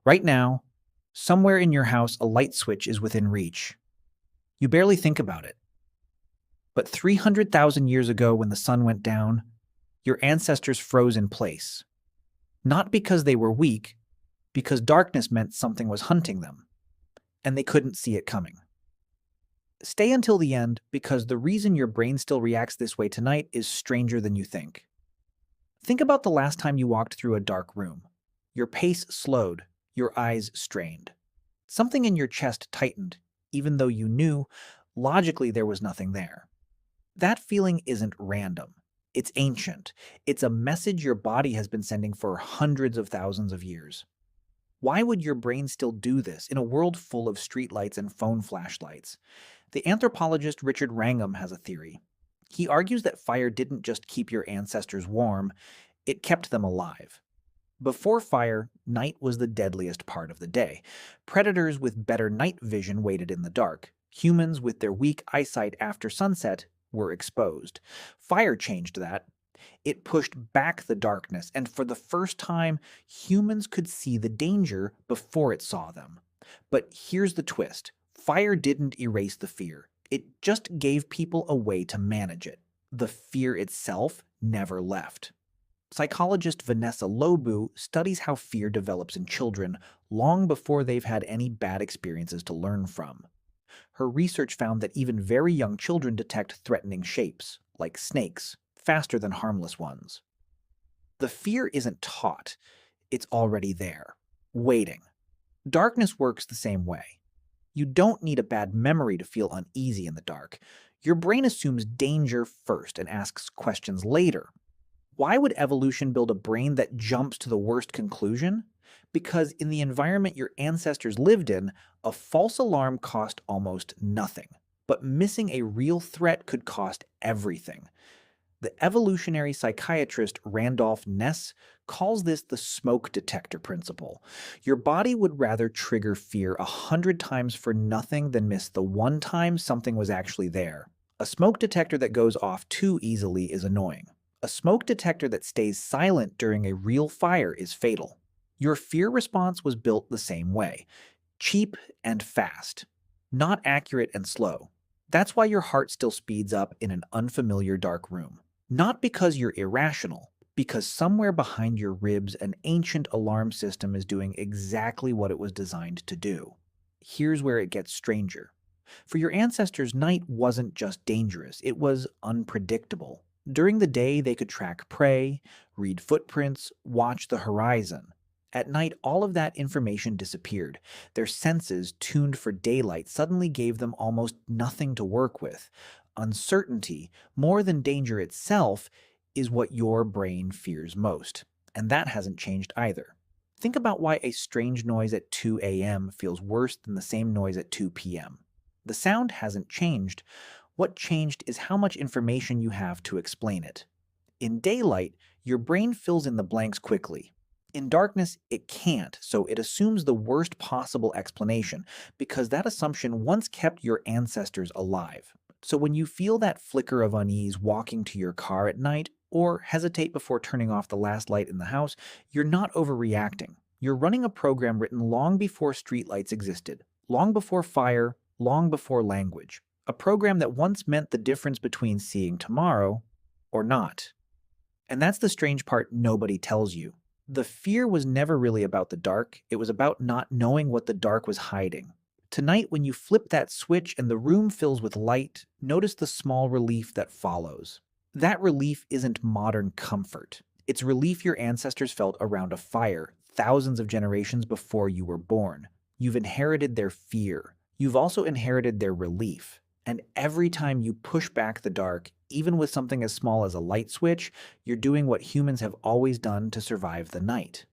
Right now, somewhere in your house, a light switch is within reach. You barely think about it. But 300,000 years ago, when the sun went down, your ancestors froze in place. Not because they were weak, because darkness meant something was hunting them, and they couldn't see it coming. Stay until the end, because the reason your brain still reacts this way tonight is stranger than you think. Think about the last time you walked through a dark room. Your pace slowed, your eyes strained. Something in your chest tightened, even though you knew, logically, there was nothing there. That feeling isn't random. It's ancient. It's a message your body has been sending for hundreds of thousands of years. Why would your brain still do this in a world full of streetlights and phone flashlights? The anthropologist Richard Wrangham has a theory. He argues that fire didn't just keep your ancestors warm, it kept them alive. Before fire, night was the deadliest part of the day. Predators with better night vision waited in the dark. Humans with their weak eyesight after sunset were exposed. Fire changed that. It pushed back the darkness, and for the first time, humans could see the danger before it saw them. But here's the twist. Fire didn't erase the fear. It just gave people a way to manage it. The fear itself never left. Psychologist Vanessa Lobu studies how fear develops in children long before they've had any bad experiences to learn from. Her research found that even very young children detect threatening shapes, like snakes, faster than harmless ones. The fear isn't taught, it's already there, waiting. Darkness works the same way. You don't need a bad memory to feel uneasy in the dark. Your brain assumes danger first and asks questions later. Why would evolution build a brain that jumps to the worst conclusion? Because in the environment your ancestors lived in, a false alarm cost almost nothing. But missing a real threat could cost everything. The evolutionary psychiatrist Randolph Ness calls this the smoke detector principle. Your body would rather trigger fear 100 times for nothing than miss the one time something was actually there. A smoke detector that goes off too easily is annoying. A smoke detector that stays silent during a real fire is fatal. Your fear response was built the same way. Cheap and fast. Not accurate and slow. That's why your heart still speeds up in an unfamiliar dark room. Not because you're irrational, because somewhere behind your ribs an ancient alarm system is doing exactly what it was designed to do. Here's where it gets stranger. For your ancestors, night wasn't just dangerous, it was unpredictable. During the day, they could track prey, read footprints, watch the horizon. At night, all of that information disappeared. Their senses, tuned for daylight, suddenly gave them almost nothing to work with. Uncertainty, more than danger itself, is what your brain fears most. And that hasn't changed either. Think about why a strange noise at 2 a.m. feels worse than the same noise at 2 p.m. The sound hasn't changed. What changed is how much information you have to explain it. In daylight, your brain fills in the blanks quickly. In darkness, it can't, so it assumes the worst possible explanation, because that assumption once kept your ancestors alive. So when you feel that flicker of unease walking to your car at night, or hesitate before turning off the last light in the house, you're not overreacting. You're running a program written long before streetlights existed, long before fire, long before language. A program that once meant the difference between seeing tomorrow or not. And that's the strange part nobody tells you. The fear was never really about the dark, it was about not knowing what the dark was hiding. Tonight, when you flip that switch and the room fills with light, notice the small relief that follows. That relief isn't modern comfort. It's relief your ancestors felt around a fire, thousands of generations before you were born. You've inherited their fear. You've also inherited their relief. And every time you push back the dark, even with something as small as a light switch, you're doing what humans have always done to survive the night.